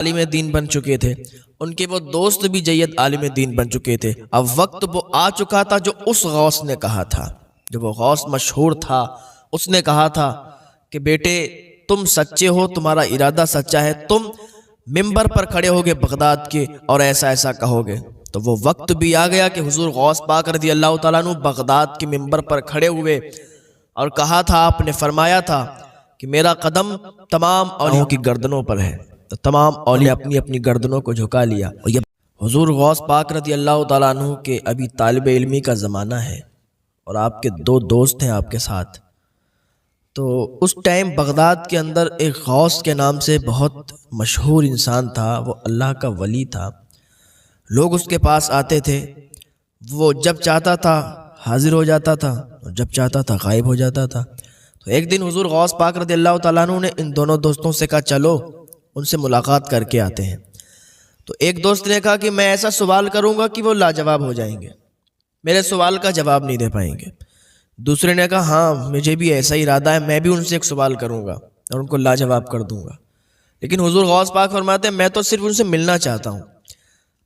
عالم دین بن چکے تھے، ان کے وہ دوست بھی جید عالم دین بن چکے تھے۔ اب وقت وہ آ چکا تھا جو اس غوث نے کہا تھا، جو وہ غوث مشہور تھا، اس نے کہا تھا کہ بیٹے تم سچے ہو، تمہارا ارادہ سچا ہے، تم ممبر پر کھڑے ہوگے بغداد کے اور ایسا ایسا کہو گے۔ تو وہ وقت بھی آ گیا کہ حضور غوث پاک رضی اللہ تعالیٰ عنہ بغداد کے ممبر پر کھڑے ہوئے اور کہا تھا، آپ نے فرمایا تھا کہ میرا قدم تمام اولیاء کی گردنوں پر ہے۔ تو تمام اولیاء اپنی اپنی گردنوں کو جھکا لیا، اور یہ حضور غوث پاک رضی اللہ تعالیٰ عنہ کے ابھی طالب علمی کا زمانہ ہے اور آپ کے دو دوست ہیں آپ کے ساتھ۔ تو اس ٹائم بغداد کے اندر ایک غوث کے نام سے بہت مشہور انسان تھا، وہ اللہ کا ولی تھا، لوگ اس کے پاس آتے تھے، وہ جب چاہتا تھا حاضر ہو جاتا تھا اور جب چاہتا تھا غائب ہو جاتا تھا۔ تو ایک دن حضور غوث پاک رضی اللہ تعالیٰ عنہ نے ان دونوں دوستوں سے کہا چلو ان سے ملاقات کر کے آتے ہیں۔ تو ایک دوست نے کہا کہ میں ایسا سوال کروں گا کہ وہ لاجواب ہو جائیں گے، میرے سوال کا جواب نہیں دے پائیں گے۔ دوسرے نے کہا ہاں مجھے بھی ایسا ہی ارادہ ہے، میں بھی ان سے ایک سوال کروں گا اور ان کو لاجواب کر دوں گا۔ لیکن حضور غوث پاک فرماتے ہیں میں تو صرف ان سے ملنا چاہتا ہوں،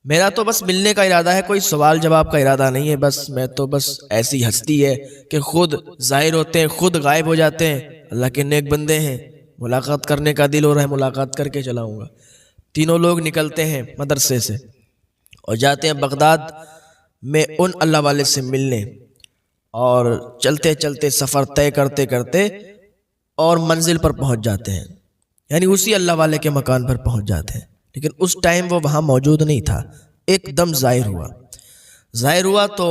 میرا تو بس ملنے کا ارادہ ہے، کوئی سوال جواب کا ارادہ نہیں ہے، بس میں تو بس ایسی ہستی ہے کہ خود ظاہر ہوتے ہیں خود غائب ہو جاتے ہیں، اللہ کے نیک بندے ہیں، ملاقات کرنے کا دل ہو رہا ہے ملاقات کر کے چلاؤں گا۔ تینوں لوگ نکلتے ہیں مدرسے سے اور جاتے ہیں بغداد میں ان اللہ والے سے ملنے، اور چلتے چلتے سفر طے کرتے کرتے اور منزل پر پہنچ جاتے ہیں، یعنی اسی اللہ والے کے مکان پر پہنچ جاتے ہیں۔ لیکن اس ٹائم وہ وہاں موجود نہیں تھا، ایک دم ظاہر ہوا تو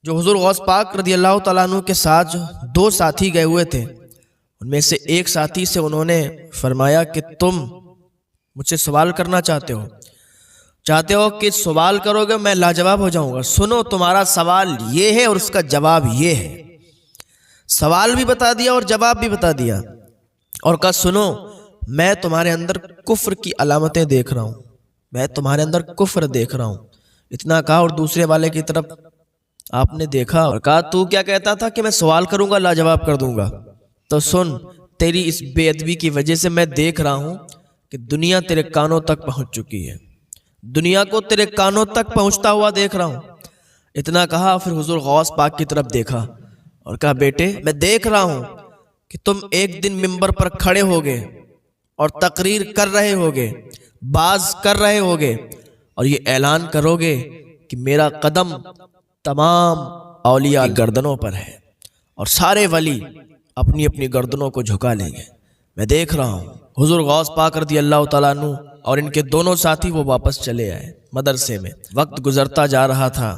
جو حضور غوث پاک رضی اللہ تعالیٰ عنہ کے ساتھ جو دو ساتھی گئے ہوئے تھے، ان میں سے ایک ساتھی سے انہوں نے فرمایا کہ تم مجھ سے سوال کرنا چاہتے ہو کہ سوال کرو گے میں لاجواب ہو جاؤں گا، سنو تمہارا سوال یہ ہے اور اس کا جواب یہ ہے۔ سوال بھی بتا دیا اور جواب بھی بتا دیا، اور کہا سنو میں تمہارے اندر کفر کی علامتیں دیکھ رہا ہوں، میں تمہارے اندر کفر دیکھ رہا ہوں۔ اتنا کہا اور دوسرے والے کی طرف آپ نے دیکھا اور کہا تو کیا کہتا تھا کہ میں سوال کروں گا لاجواب کر دوں گا؟ تو سن تیری اس بے ادبی کی وجہ سے میں دیکھ رہا ہوں کہ دنیا تیرے کانوں تک پہنچ چکی ہے، دنیا کو تیرے کانوں تک پہنچتا ہوا دیکھ رہا ہوں۔ اتنا کہا پھر حضور غوث پاک کی طرف دیکھا اور کہا بیٹے میں دیکھ رہا ہوں کہ تم ایک دن ممبر پر کھڑے ہوگے اور تقریر کر رہے ہوگے، باز کر رہے ہوگے اور یہ اعلان کرو گے کہ میرا قدم تمام اولیاء گردنوں پر ہے، اور سارے ولی اپنی اپنی گردنوں کو جھکا لیں گے، میں دیکھ رہا ہوں۔ حضور غوث پاک رضی اللہ تعالیٰ عنہ اور ان کے دونوں ساتھی وہ واپس چلے آئے مدرسے میں۔ وقت گزرتا جا رہا تھا،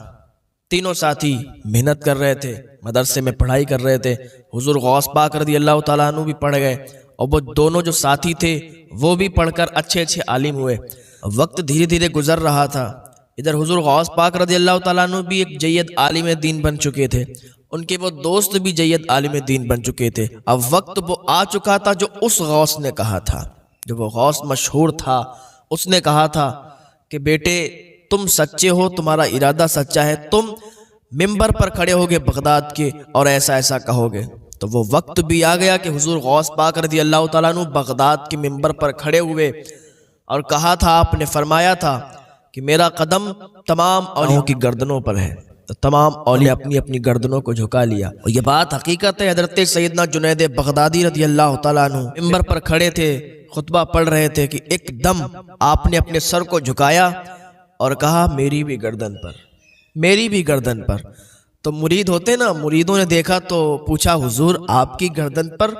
تینوں ساتھی محنت کر رہے تھے، مدرسے میں پڑھائی کر رہے تھے، حضور غوث پاک رضی اللہ تعالیٰ عنہ بھی پڑھ گئے اور وہ دونوں جو ساتھی تھے وہ بھی پڑھ کر اچھے عالم ہوئے۔ وقت دھیرے دھیرے گزر رہا تھا، ادھر حضور غوث پاک رضی اللہ تعالیٰ عنہ بھی ایک جید عالم دین بن چکے تھے، ان کے وہ دوست بھی جید عالم دین بن چکے تھے۔ اب وقت وہ آ چکا تھا جو اس غوث نے کہا تھا، جو وہ غوث مشہور تھا، اس نے کہا تھا کہ بیٹے تم سچے ہو، تمہارا ارادہ سچا ہے، تم ممبر پر کھڑے ہوگے بغداد کے اور ایسا ایسا کہو گے۔ تو وہ وقت بھی آ گیا کہ حضور غوث پاک رضی اللہ تعالیٰ عنہ بغداد کے ممبر پر کھڑے ہوئے اور کہا تھا، آپ نے فرمایا تھا کہ میرا قدم تمام اولیاء کی گردنوں پر ہے۔ تو تمام اولیاء اپنی اپنی گردنوں کو جھکا لیا، اور یہ بات حقیقت ہے۔ حضرت سیدنا جنید بغدادی رضی اللہ تعالیٰ عنہ ممبر پر کھڑے تھے، خطبہ پڑھ رہے تھے کہ ایک دم آپ نے اپنے سر کو جھکایا اور کہا میری بھی گردن پر، میری بھی گردن پر۔ تو مرید ہوتے نا، مریدوں نے دیکھا تو پوچھا حضور آپ کی گردن پر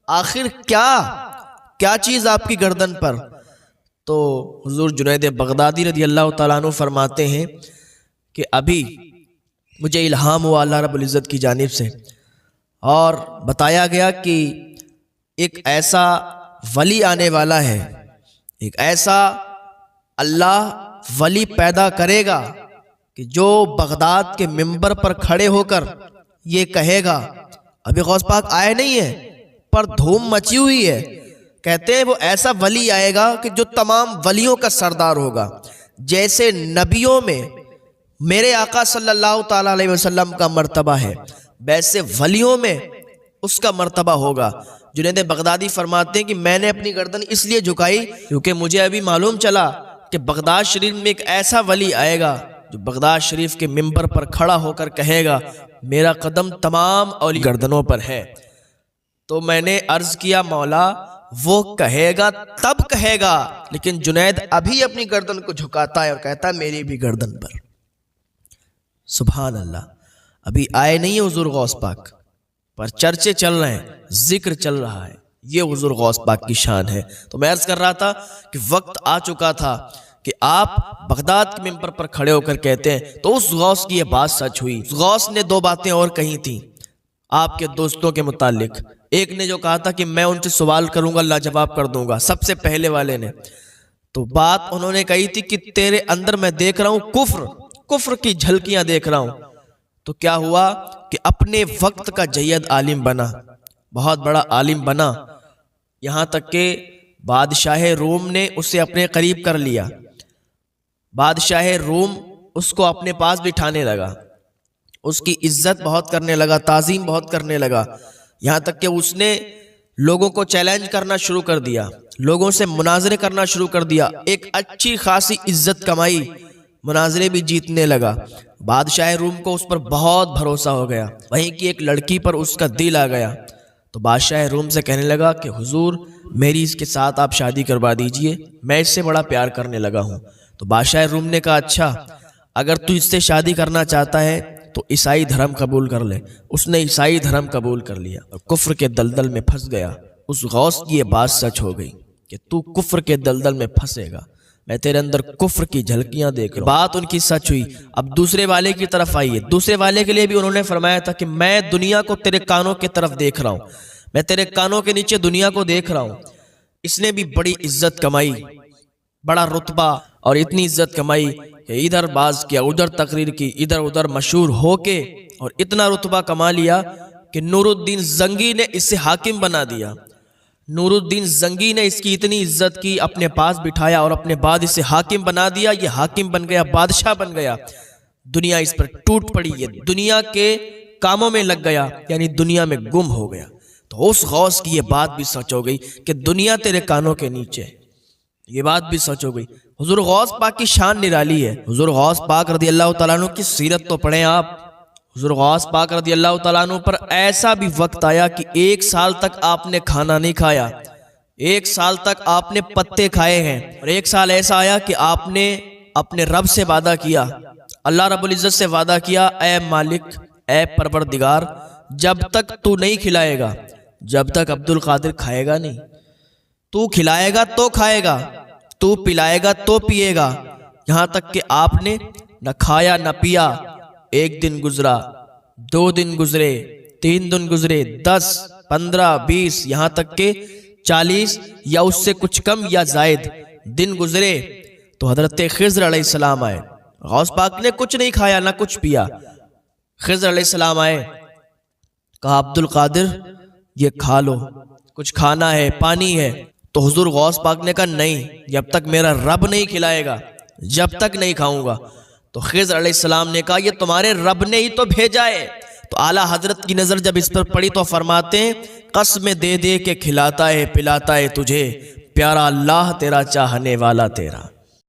آخر کیا چیز آپ کی گردن پر؟ تو حضور جنید بغدادی رضی اللہ تعالیٰ عنہ فرماتے ہیں کہ ابھی مجھے الہام ہوا اللہ رب العزت کی جانب سے، اور بتایا گیا کہ ایک ایسا ولی آنے والا ہے، ایک ایسا اللہ ولی پیدا کرے گا کہ جو بغداد کے ممبر پر کھڑے ہو کر یہ کہے گا، ابھی غوث پاک آئے نہیں ہے پر دھوم مچی ہوئی ہے، کہتے ہیں وہ ایسا ولی آئے گا کہ جو تمام ولیوں کا سردار ہوگا، جیسے نبیوں میں میرے آقا صلی اللہ تعالیٰ علیہ وسلم کا مرتبہ ہے ویسے ولیوں میں اس کا مرتبہ ہوگا۔ جنید بغدادی فرماتے ہیں کہ میں نے اپنی گردن اس لیے جھکائی کیونکہ مجھے ابھی معلوم چلا کہ بغداد شریف میں ایک ایسا ولی آئے گا جو بغداد شریف کے منبر پر کھڑا ہو کر کہے گا میرا قدم تمام اولیاء گردنوں پر ہے۔ تو میں نے عرض کیا مولا وہ کہے گا تب کہے گا، لیکن جنید ابھی اپنی گردن کو جھکاتا ہے اور کہتا ہے میری بھی گردن پر۔ سبحان اللہ، ابھی آئے نہیں حضور غوث پاک، پر چرچے چل رہے ہیں، ذکر چل رہا ہے، یہ حضور غوث پاک کی شان ہے۔ تو میں عرض کر رہا تھا کہ وقت آ چکا تھا کہ آپ بغداد کے منبر پر کھڑے ہو کر کہتے ہیں، تو اس غوث کی یہ بات سچ ہوئی۔ اس غوث نے دو باتیں اور کہی تھیں آپ کے دوستوں کے متعلق۔ ایک نے جو کہا تھا کہ میں ان سے سوال کروں گا اللہ جواب کر دوں گا، سب سے پہلے والے نے تو بات انہوں نے کہی تھی کہ تیرے اندر میں دیکھ رہا ہوں کفر کی جھلکیاں دیکھ رہا ہوں۔ تو کیا ہوا کہ اپنے وقت کا جید عالم بنا، بہت بڑا عالم بنا، یہاں تک کہ بادشاہ روم نے اسے اپنے قریب کر لیا۔ بادشاہ روم اس کو اپنے پاس بٹھانے لگا، اس کی عزت بہت کرنے لگا، تعظیم بہت کرنے لگا، یہاں تک کہ اس نے لوگوں کو چیلنج کرنا شروع کر دیا، لوگوں سے مناظرے کرنا شروع کر دیا، ایک اچھی خاصی عزت کمائی، مناظرے بھی جیتنے لگا۔ بادشاہ روم کو اس پر بہت بھروسہ ہو گیا، وہیں کی ایک لڑکی پر اس کا دل آ گیا۔ تو بادشاہ روم سے کہنے لگا کہ حضور میری اس کے ساتھ آپ شادی کروا دیجئے، میں اس سے بڑا پیار کرنے لگا ہوں۔ تو بادشاہ روم نے کہا اچھا اگر تو اس سے شادی کرنا چاہتا ہے تو عیسائی دھرم قبول کر لے۔ اس نے عیسائی دھرم قبول کر لیا اور کفر کے دلدل میں پھنس گیا۔ اس غوث کی یہ بات سچ ہو گئی کہ تو کفر کے دلدل میں پھنسے گا، میں تیرے اندر کفر کی جھلکیاں دیکھ رہا ہوں۔ بات ان کی سچ ہوئی۔ اب دوسرے والے کی طرف آئیے، دوسرے والے کے لیے بھی انہوں نے فرمایا تھا کہ میں دنیا کو تیرے کانوں کی طرف دیکھ رہا ہوں، میں تیرے کانوں کے نیچے دنیا کو دیکھ رہا ہوں۔ اس نے بھی بڑی عزت کمائی، بڑا رتبہ، اور اتنی عزت کمائی کہ ادھر باز کیا، ادھر تقریر کی، ادھر ادھر مشہور ہو کے، اور اتنا رتبہ کما لیا کہ نور الدین زنگی نے اسے حاکم بنا دیا۔ نور الدین زنگی نے اس کی اتنی عزت کی، اپنے پاس بٹھایا اور اپنے بعد اسے حاکم بنا دیا۔ یہ حاکم بن گیا، بادشاہ بن گیا، دنیا اس پر ٹوٹ پڑی، یہ دنیا کے کاموں میں لگ گیا، یعنی دنیا میں گم ہو گیا۔ تو اس غوث کی یہ بات بھی سچ ہو گئی کہ دنیا تیرے کانوں کے نیچے، یہ بات بھی سچ ہو گئی۔ حضور غوث پاک کی شان نرالی ہے۔ حضور غوث پاک رضی اللہ تعالیٰ عنہ کی سیرت تو پڑھیں آپ۔ حضور غوث پاک رضی اللہ تعالیٰ عنہ پر ایسا بھی وقت آیا کہ 1 سال تک آپ نے کھانا نہیں کھایا، 1 سال تک آپ نے پتے کھائے ہیں، اور 1 سال ایسا آیا کہ آپ نے اپنے رب سے وعدہ کیا، اللہ رب العزت سے وعدہ کیا، اے مالک، اے پروردگار، جب تک تو نہیں کھلائے گا، جب تک عبد القادر کھائے گا نہیں، تو کھلائے گا تو کھائے گا، تو پلائے گا تو پیے گا۔ یہاں تک کہ آپ نے نہ کھایا نہ پیا، 1 دن گزرا، 2 دن گزرے، 3 دن گزرے، 10، 15، 20، یہاں تک کہ 40 یا اس سے کچھ کم یا زائد دن گزرے تو حضرت خضر علیہ السلام آئے۔ غوث پاک نے کچھ نہیں کھایا نہ کچھ پیا۔ خضر علیہ السلام آئے، کہا عبد القادر یہ کھا لو، کچھ کھانا ہے، پانی ہے۔ تو حضور غوث پاک نے کہا نہیں، جب تک میرا رب نہیں کھلائے گا جب تک نہیں کھاؤں گا۔ تو خضر علیہ السلام نے کہا یہ تمہارے رب نے ہی تو بھیجا ہے۔ تو اعلیٰ حضرت کی نظر جب اس پر پڑی تو فرماتے ہیں قسم دے دے کے کھلاتا ہے پلاتا ہے تجھے، پیارا اللہ تیرا چاہنے والا تیرا۔